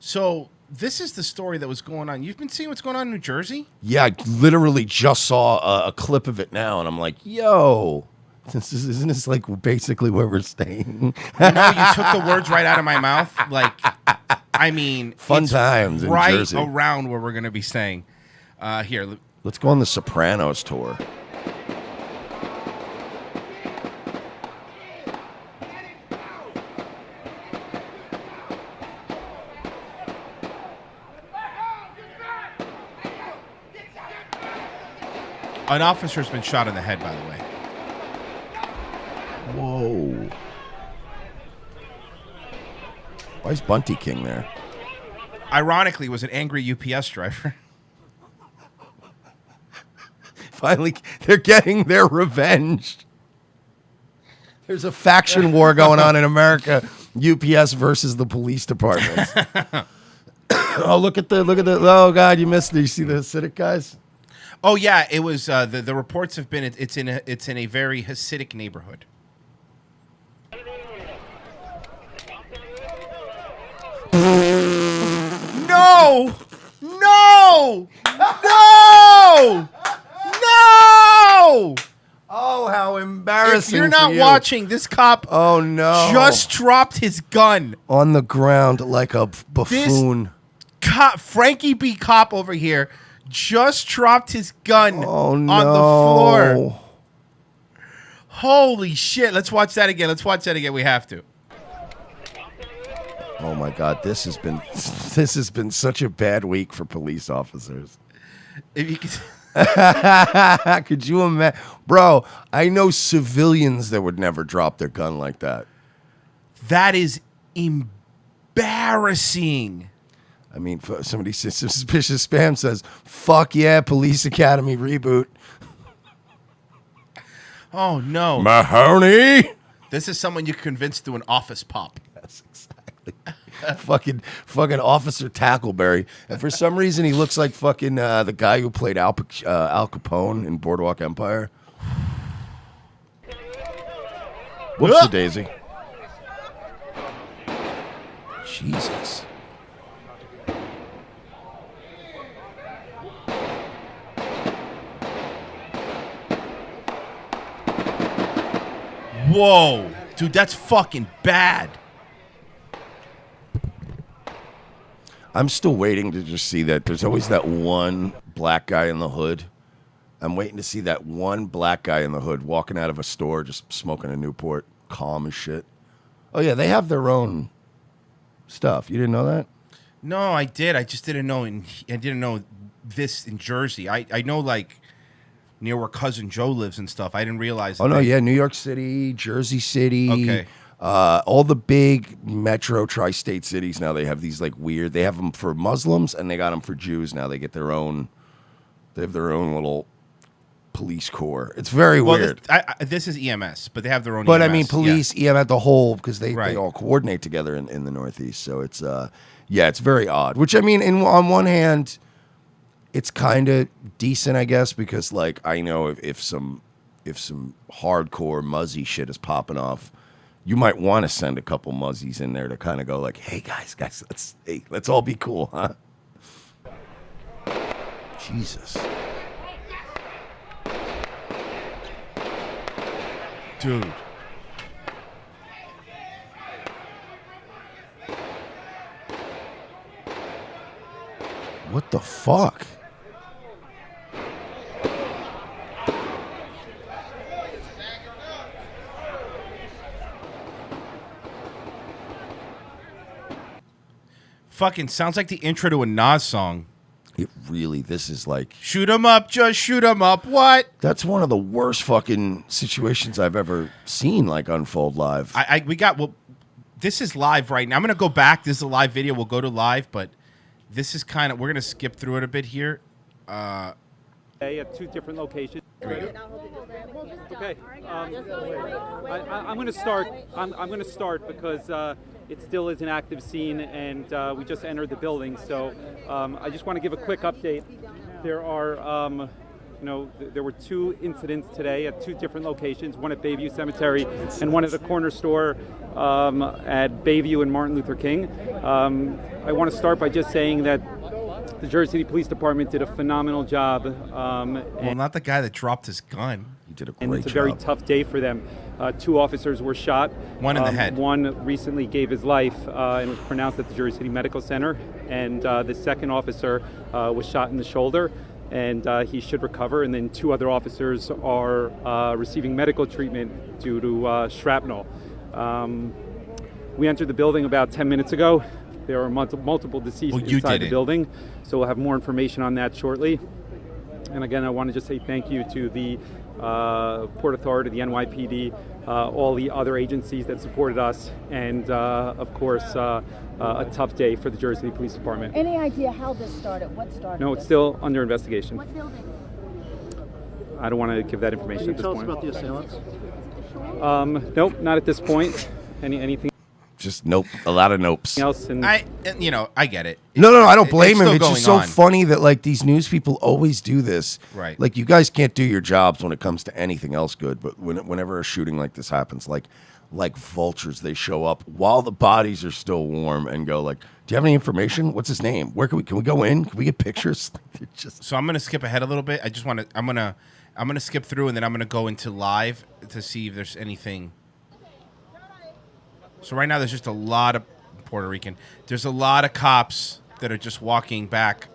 So this is the story that was going on. You've been seeing what's going on in New Jersey? Yeah, I literally just saw a clip of it now, and I'm like, yo, isn't this like basically where we're staying? You know, you took the words right out of my mouth. Like, I mean, fun times in right Jersey. Around where we're going to be staying. Here. Let's go on the Sopranos tour. An officer's been shot in the head, by the way. Whoa. Why is Bunty King there? Ironically, it was an angry UPS driver. Finally, they're getting their revenge. There's a faction war going on in America. UPS versus the police departments. Oh, look at the. Oh God, you missed it. You see the Hasidic guys? Oh yeah, it was. The reports have been it's in a very Hasidic neighborhood. No! No! No! No! Oh, how embarrassing! If you're not watching, this cop. Oh no! Just dropped his gun on the ground like a buffoon. This cop, Frankie B. Cop over here, just dropped his gun on the floor. Holy shit! Let's watch that again. We have to. Oh my God! This has been such a bad week for police officers. If you could. Could you imagine? Bro, I know civilians that would never drop their gun like that. That is embarrassing. I mean, somebody says, suspicious spam says, fuck yeah, Police Academy reboot. Oh, no. Mahoney? This is someone you convinced to an office pop. Yes, exactly. fucking Officer Tackleberry. And for some reason, he looks like fucking the guy who played Al Capone in Boardwalk Empire. Whoops, Daisy. Jesus. Whoa. Dude, that's fucking bad. I'm still waiting to just see that. There's always that one black guy in the hood. I'm waiting to see that one black guy in the hood walking out of a store just smoking a Newport, calm as shit. Oh, yeah, they have their own stuff. You didn't know that? No, I did. I just didn't know. I didn't know this in Jersey. I know, like, near where Cousin Joe lives and stuff. I didn't realize. Oh, no, yeah, New York City, Jersey City. Okay. All the big metro tri-state cities now, they have these like weird, they have them for Muslims and they got them for Jews now. They get their own, they have their own little police corps. It's very weird. This is EMS, but they have their own But EMS. I mean, police, EMS, the whole, because they Right. all coordinate together in the Northeast. So it's, yeah, it's very odd. Which I mean, on one hand, it's kind of decent, I guess, because like I know if some hardcore muzzy shit is popping off, you might want to send a couple muzzies in there to kind of go like, hey guys, let's all be cool, huh? Jesus. Dude. What the fuck? Fucking sounds like the intro to a Nas song. It really, this is like... Shoot 'em up, just shoot 'em up, what? That's one of the worst fucking situations I've ever seen, like, unfold live. This is live right now. I'm going to go back. This is a live video. We'll go to live, but this is kind of... We're going to skip through it a bit here. At two different locations. Okay. I'm going to start. I'm going to start because it still is an active scene, and we just entered the building. So I just want to give a quick update. There are, there were two incidents today at two different locations. One at Bayview Cemetery and one at the corner store at Bayview and Martin Luther King. I want to start by just saying that the Jersey City Police Department did a phenomenal job. Well, not the guy that dropped his gun. He did a great and job. it's a very tough day for them. 2 officers were shot. One in the head. One recently gave his life and was pronounced at the Jersey City Medical Center. And the second officer was shot in the shoulder, and he should recover. And then 2 other officers are receiving medical treatment due to shrapnel. We entered the building about 10 minutes ago. There are multiple deceased inside the building, so we'll have more information on that shortly. And again, I want to just say thank you to the Port Authority, the NYPD, all the other agencies that supported us, and of course, a tough day for the Jersey City Police Department. Any idea how this started? What started? No, it's still under investigation. What building? I don't want to give that information at this point. Can you tell us about the assailants? Nope, not at this point. Anything Just nope. A lot of nopes. else? And I get it. No, I don't blame him. still It's just going so on. funny that like these news people always do this. Right. Like you guys can't do your jobs when it comes to anything else good, but whenever a shooting like this happens, like vultures, they show up while the bodies are still warm and go like, "Do you have any information? What's his name? Where can we go in? Can we get pictures?" It's just So I'm gonna skip ahead a little bit. I'm gonna skip through, and then I'm gonna go into live to see if there's anything. So right now there's just a lot of Puerto Rican. There's a lot of cops that are just walking back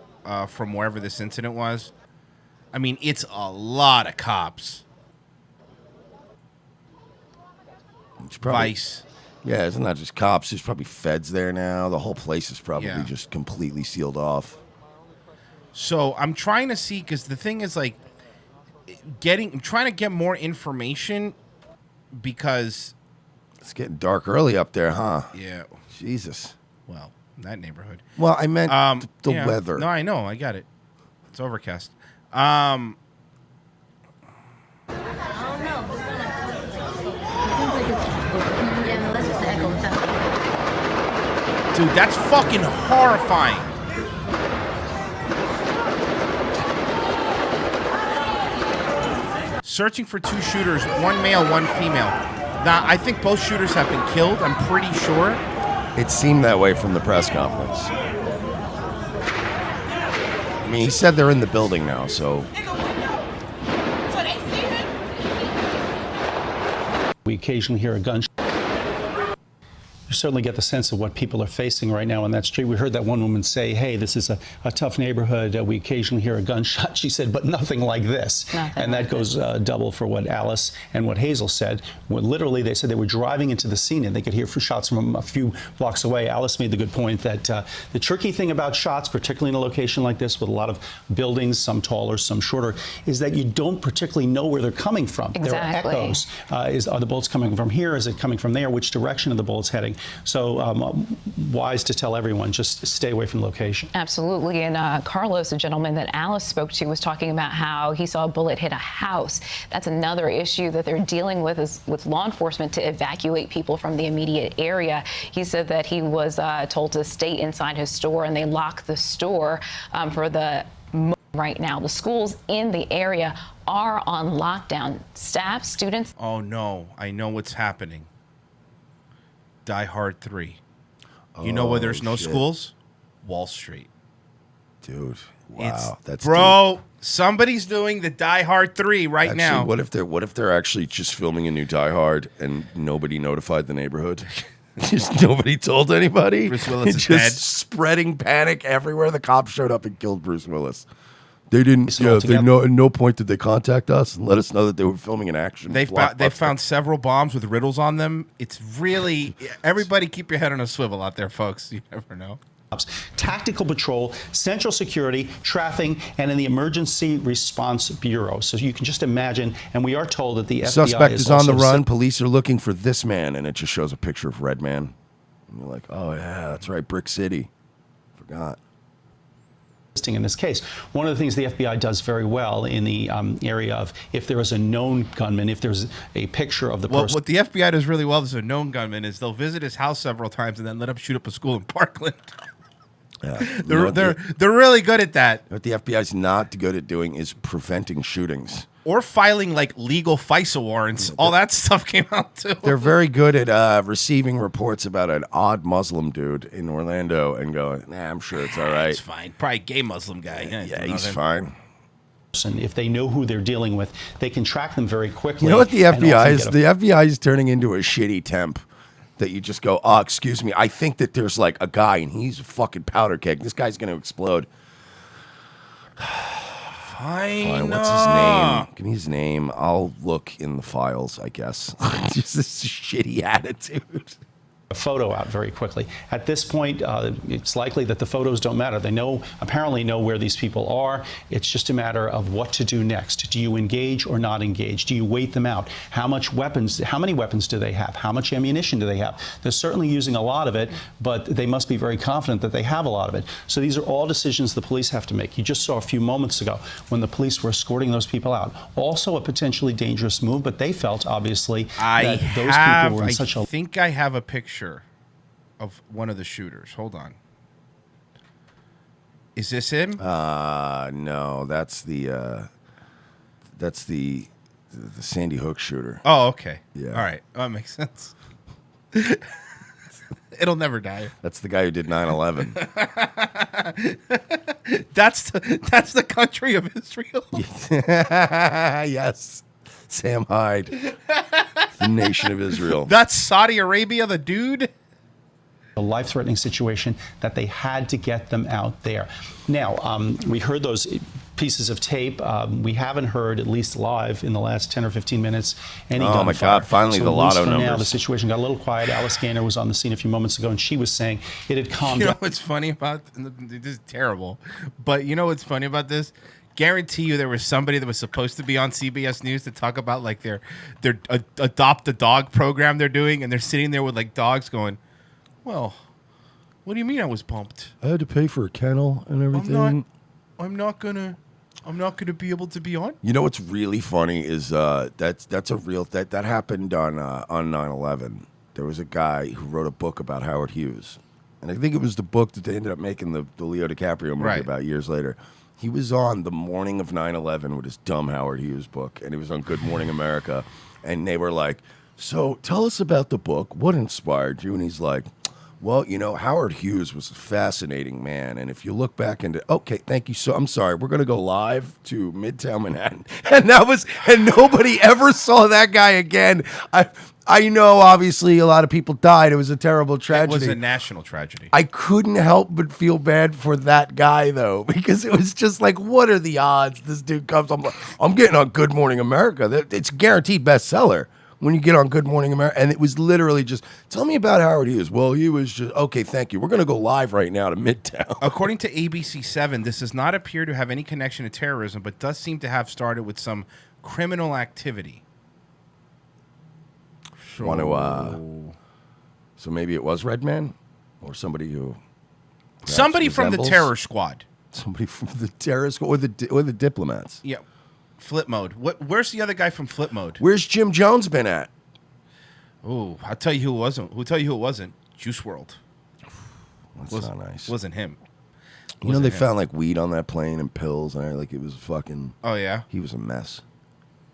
from wherever this incident was. I mean, it's a lot of cops. it's probably, Vice. Yeah, it's not just cops. There's probably feds there now. The whole place is probably Yeah. just completely sealed off. So I'm trying to see, because the thing is like I'm trying to get more information because It's getting dark early up there, huh? yeah, Jesus. well, in that neighborhood. Well, I meant the Yeah. weather. No, I know, I got it. It's overcast. Dude, that's fucking horrifying. Searching for 2 shooters, 1 male, 1 female. Now, I think both shooters have been killed. I'm pretty sure. It seemed that way from the press conference. I mean, he said they're in the building now, so we occasionally hear a gunshot. You certainly get the sense of what people are facing right now on that street. We heard that one woman say, "Hey, this is a tough neighborhood. We occasionally hear a gunshot." She said, "But nothing like this." And that goes double for what Alice and what Hazel said. When literally, they said they were driving into the scene and they could hear shots from a few blocks away. Alice made the good point that the tricky thing about shots, particularly in a location like this with a lot of buildings, some taller, some shorter, is that you don't particularly know where they're coming from. Exactly. There are echoes. Are the bullets coming from here? Is it coming from there? Which direction are the bullets heading? So wise to tell everyone, just stay away from the location. Absolutely. And Carlos, the gentleman that Alice spoke to, was talking about how he saw a bullet hit a house. That's another issue that they're dealing with, is with law enforcement to evacuate people from the immediate area. He said that he was told to stay inside his store, and they locked the store for the right now. The schools in the area are on lockdown. Staff, students. Oh no, I know what's happening. Die Hard 3. You know where there's no shit. schools? Wall Street. dude, It's, wow, that's bro. Somebody's doing the Die Hard 3 right actually, now. What if they're actually just filming a new Die Hard and nobody notified the neighborhood? Just nobody told anybody. Bruce Willis is just dead. spreading panic everywhere. The cops showed up and killed Bruce Willis. They didn't. So Yeah, together- at no point did they contact us and let us know that they were filming an action. They blockbuster. found several bombs with riddles on them. It's really everybody keep your head on a swivel out there, folks. You never know. Tactical patrol, central security, trafficking, and in the emergency response bureau. So you can just imagine, and we are told that the FBI Suspect is on the also run. Police are looking for this man, and it just shows a picture of Redman. And you're like, oh yeah, that's right, Brick City. Forgot. assisting in this case. One of the things the FBI does very well in the area of if there is a known gunman, if there's a picture of the Well, person. what the FBI does really well as a known gunman is they'll visit his house several times and then let him shoot up a school in Parkland. Yeah. They're really good at that. What the FBI's not good at doing is preventing shootings. or filing like legal FISA warrants. All that stuff came out too. They're very good at receiving reports about an odd Muslim dude in Orlando and going, nah, I'm sure it's all right. It's fine. Probably gay Muslim guy. Yeah, he's fine. And if they know who they're dealing with, they can track them very quickly. You know what the and FBI often is? get The FBI is turning into a shitty temp that you just go, oh, excuse me, I think that there's like a guy and he's a fucking powder keg. This guy's going to explode. Fine, what's his name? Give me his name. I'll look in the files, I guess. Just this shitty attitude. a photo out very quickly. At this point, it's likely that the photos don't matter. They apparently know where these people are. It's just a matter of what to do next. Do you engage or not engage? Do you wait them out? How many weapons do they have? How much ammunition do they have? They're certainly using a lot of it, but they must be very confident that they have a lot of it. So these are all decisions the police have to make. You just saw a few moments ago when the police were escorting those people out. Also a potentially dangerous move, but they felt, obviously, that those people were in such a... I think I have a picture of one of the shooters. Hold on. Is this him? No, that's the Sandy Hook shooter. Oh, okay. Yeah. All right. Oh, that makes sense. It'll never die. That's the guy who did 9/11. That's the country of Israel. Yes. Sam Hyde. The nation of Israel. That's Saudi Arabia, the dude. A life-threatening situation that they had to get them out there. Now, we heard those pieces of tape. We haven't heard, at least live, in the last 10 or 15 minutes, any gunfire. Oh, my God. Finally, so the lotto now, numbers. the situation got a little quiet. Alice Gaynor was on the scene a few moments ago, and she was saying it had calmed You know down. what's funny about this? Is terrible, but you know what's funny about this? Guarantee you there was somebody that was supposed to be on CBS News to talk about like their adopt a dog program they're doing, and they're sitting there with like dogs going, well, what do you mean I was bumped? I had to pay for a kennel and everything. I'm not gonna be able to be on. You know what's really funny is that's a real that happened on 9/11. There was a guy who wrote a book about Howard Hughes, and I think it was the book that they ended up making the Leo DiCaprio movie Right. about years later. He was on the morning of 9/11 with his dumb Howard Hughes book, and he was on Good Morning America, and they were like, "So tell us about the book. What inspired you?" And he's like, well, you know, Howard Hughes was a fascinating man, and if you look back into, okay, thank you. So I'm sorry, we're gonna go live to Midtown Manhattan, and nobody ever saw that guy again. I know, obviously, a lot of people died. It was a terrible tragedy. It was a national tragedy. I couldn't help but feel bad for that guy though, because it was just like, what are the odds this dude comes? I'm getting on Good Morning America. It's a guaranteed bestseller. When you get on Good Morning America, and it was literally just, tell me about Howard Hughes. Well, he was just, okay, thank you. We're going to go live right now to Midtown. According to ABC7, this does not appear to have any connection to terrorism, but does seem to have started with some criminal activity. So maybe it was Redman? Or somebody who... Somebody from the terror squad. Somebody from the terror squad, or the diplomats. Yeah. Flip Mode. Where's the other guy from Flip Mode? Where's Jim Jones been at? Oh, I'll tell you who it wasn't. Who'll tell you who it wasn't? Juice World. That's not nice. Wasn't him. You know, they found like weed on that plane and pills, and like it was fucking... Oh, yeah? He was a mess.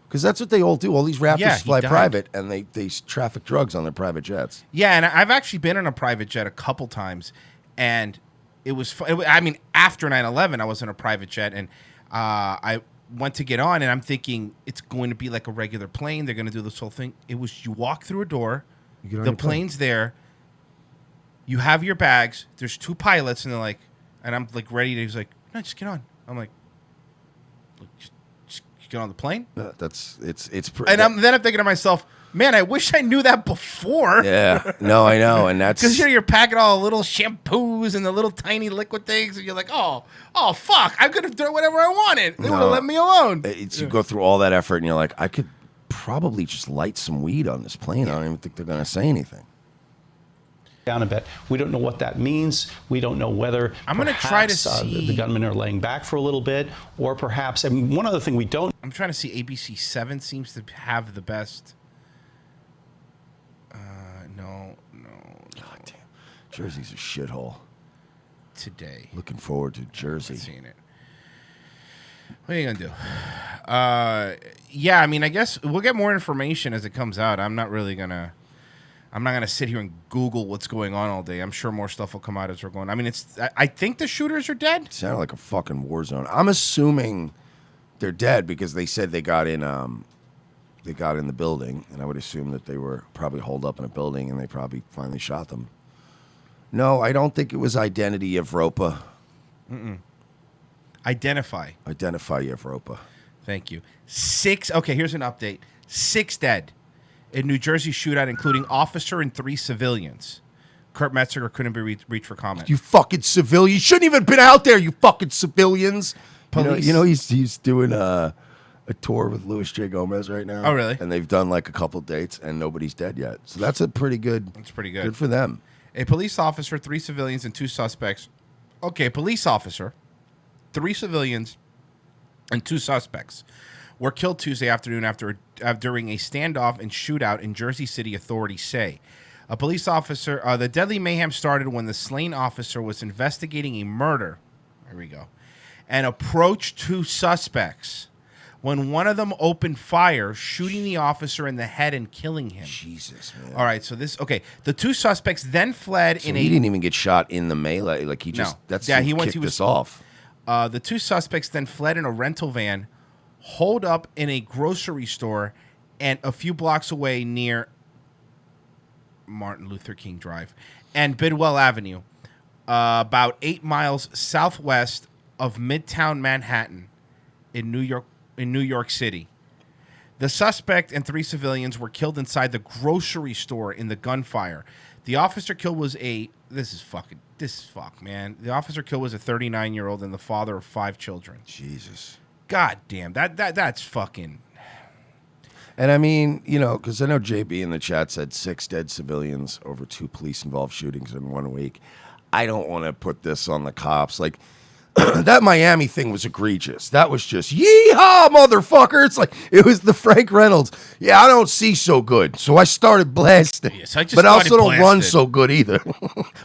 Because that's what they all do. All these rappers fly private, and they traffic drugs on their private jets. Yeah, and I've actually been on a private jet a couple times, and it was... I mean, after 9/11, I was on a private jet, and I went to get on, and I'm thinking it's going to be like a regular plane. They're going to do this whole thing. It was you walk through a door, the plane's there, you have your bags, there's two pilots, and they're like, and I'm like ready to, he's like, no, just get on. I'm like just get on the plane? It's and I'm thinking to myself, man, I wish I knew that before. Yeah, no, I know, and that's... Because you're packing all the little shampoos and the little tiny liquid things, and you're like, oh, fuck, I could have done whatever I wanted. They would have let me alone. You go through all that effort, and you're like, I could probably just light some weed on this plane. I don't even think they're going to say anything. Down a bit. We don't know what that means. We don't know whether I'm going to try to see the gunmen are laying back for a little bit, or perhaps, I mean, one other thing we don't... I'm trying to see. ABC7 seems to have the best... No. God damn. Jersey's a shithole. Today. Looking forward to Jersey. Seeing it. What are you gonna do? Yeah, I mean, I guess we'll get more information as it comes out. I'm not gonna sit here and Google what's going on all day. I'm sure more stuff will come out as we're going. I mean, I think the shooters are dead. It sounded like a fucking war zone. I'm assuming they're dead because they said they got in the building, and I would assume that they were probably holed up in a building and they probably finally shot them. No, I don't think it was Identity Evropa. Identify Evropa. Thank you. 6. Okay, here's an update. 6 dead in New Jersey shootout, including officer and 3 civilians. Kurt Metziger couldn't be reached for comment. You fucking civilians. You shouldn't even been out there, you fucking civilians. Police. You know he's doing a tour with Luis J. Gomez right now. Oh, really? And they've done like a couple dates, and nobody's dead yet. So that's a pretty good. That's pretty good. Good for them. A police officer, 3 civilians, and 2 suspects. Okay, police officer, 3 civilians, and 2 suspects were killed Tuesday afternoon during a standoff and shootout in Jersey City, authorities say. A police officer, the deadly mayhem started when the slain officer was investigating a murder. Here we go. And approached 2 suspects when one of them opened fire, shooting the officer in the head and killing him. Jesus, man. All right, so the 2 suspects then fled So he didn't even get shot in the melee. Like he just, he kicked this off. The 2 suspects then fled in a rental van, holed up in a grocery store, and a few blocks away near Martin Luther King Drive and Bidwell Avenue, about 8 miles southwest of Midtown Manhattan in New York City. The suspect and 3 civilians were killed inside the grocery store in the gunfire. The officer killed was man. The officer killed was a 39-year-old and the father of 5 children. Jesus. God damn, that's fucking. And I mean, because I know JB in the chat said 6 dead civilians over 2 police-involved shootings in 1 week. I don't want to put this on the cops. Like, that Miami thing was egregious. That was just, yeehaw, motherfucker. It's like, it was the Frank Reynolds. Yeah, I don't see so good, so I started blasting. Yes, I just but I also started don't run so good either.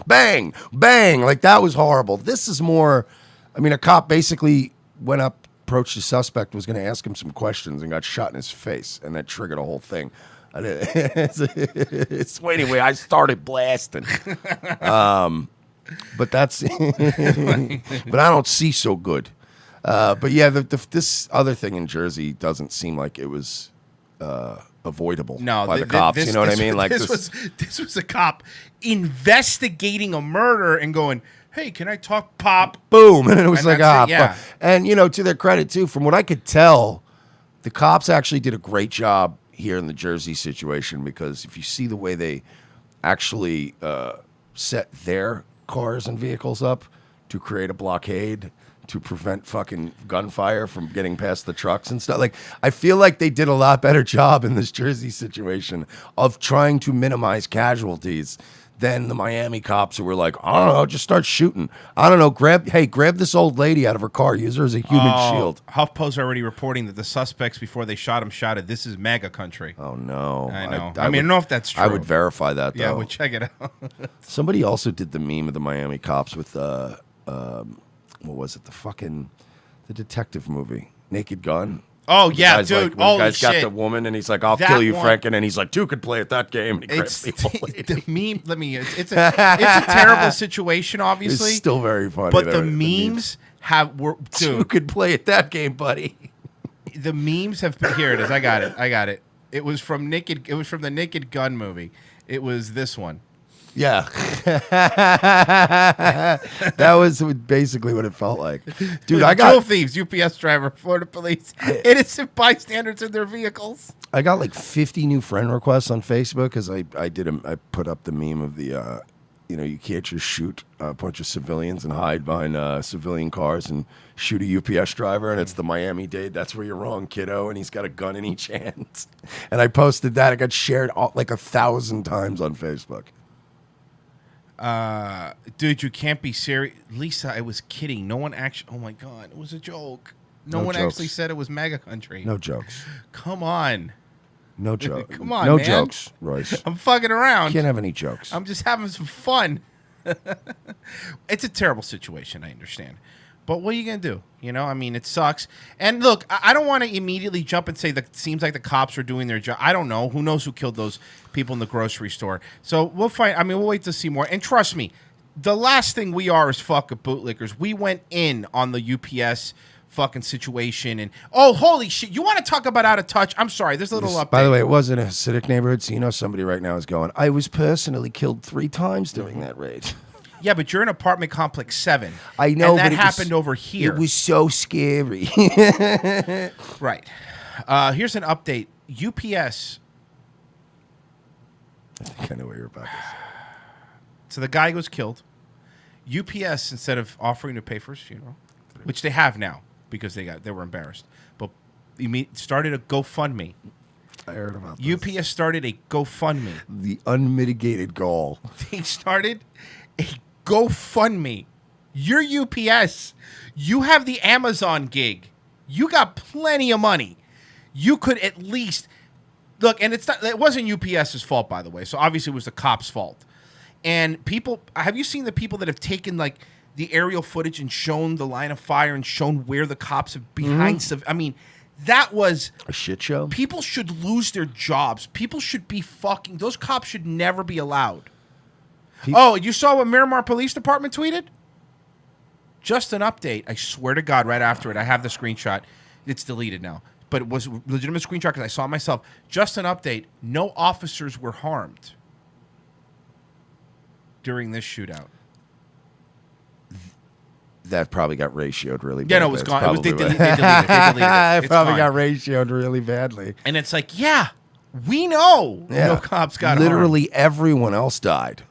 Bang, bang. Like, that was horrible. This is more, I mean, a cop basically went up, approached the suspect, was going to ask him some questions, and got shot in his face, and that triggered a whole thing. Anyway, I started blasting. But that's, but I don't see so good. But yeah, this other thing in Jersey doesn't seem like it was avoidable by the cops. You know what I mean? Like this was a cop investigating a murder and going, "Hey, can I talk?" Pop, boom, and it was like yeah. And to their credit too, from what I could tell, the cops actually did a great job here in the Jersey situation, because if you see the way they actually set their cars and vehicles up to create a blockade to prevent fucking gunfire from getting past the trucks and stuff. Like, I feel like they did a lot better job in this Jersey situation of trying to minimize casualties than the Miami cops who were like, I don't know, just start shooting. I don't know, grab this old lady out of her car, use her as a human shield. HuffPost already reporting that the suspects, before they shot him, shouted, "This is MAGA country." Oh no. I know. I don't know if that's true. I would verify that, though. Yeah, we'll check it out. Somebody also did the meme of the Miami cops with what was it? The detective movie, Naked Gun. Oh yeah, dude! When the guy's got the woman, and he's like, "I'll kill you, Franken," and he's like, "2 could play at that game." And he grabs the meme. It's a terrible situation, obviously. It's still very funny, but the memes were dude. 2 could play at that game, buddy. The memes have been, here. It is. I got it. It was from the Naked Gun movie. It was this one. Yeah. That was basically what it felt like. Dude, I got... Jewel thieves, UPS driver, Florida police, innocent bystanders in their vehicles. I got like 50 new friend requests on Facebook because I put up the meme of the, you can't just shoot a bunch of civilians and hide behind civilian cars and shoot a UPS driver, and it's the Miami-Dade. That's where you're wrong, kiddo. And he's got a gun in each hand. And I posted that. It got shared like 1,000 times on Facebook. Dude, you can't be serious. Lisa, I was kidding. No one actually. Oh my God, it was a joke. No one jokes. actually said it was MAGA country. No jokes. Come on. No joke. Come on, no man. jokes, Royce. I'm fucking around. Can't have any jokes. I'm just having some fun. It's a terrible situation, I understand. But what are you gonna do? You know, I mean, it sucks. And look, I don't want to immediately jump and say that it seems like the cops are doing their job. I don't know. Who knows who killed those people in the grocery store? So we'll find. I mean, we'll wait to see more. And trust me, the last thing we are is fucking bootlickers. We went in on the UPS fucking situation, and oh, holy shit! You want to talk about out of touch? I'm sorry. There's a little update. By the way, it wasn't a Hasidic neighborhood, so you know somebody right now is going, I was personally killed 3 times during that raid. Yeah, but you're in apartment complex 7. I know, and that but it happened was, over here. It was so scary. Right. Here's an update. UPS. I think I know what you're about to say. So the guy was killed. UPS, instead of offering to pay for his funeral, which they have now because they were embarrassed, but started a GoFundMe. I heard about this. UPS started a GoFundMe. The unmitigated gall. They started a GoFundMe. You're UPS. You have the Amazon gig. You got plenty of money. You could at least look, and it wasn't UPS's fault, by the way. So obviously it was the cops' fault. And people, have you seen the people that have taken like the aerial footage and shown the line of fire and shown where the cops have behind? I mean, that was a shit show. People should lose their jobs. People should be fucking. Those cops should never be allowed. Oh, you saw what Miramar Police Department tweeted? Just an update. I swear to God, right after it, I have the screenshot. It's deleted now, but it was a legitimate screenshot because I saw it myself. Just an update. No officers were harmed during this shootout. That probably got ratioed really bad. Yeah, no, it was gone. They deleted it. It probably gone. got ratioed really badly. And it's like, yeah, we know no cops got literally harmed. Everyone else died.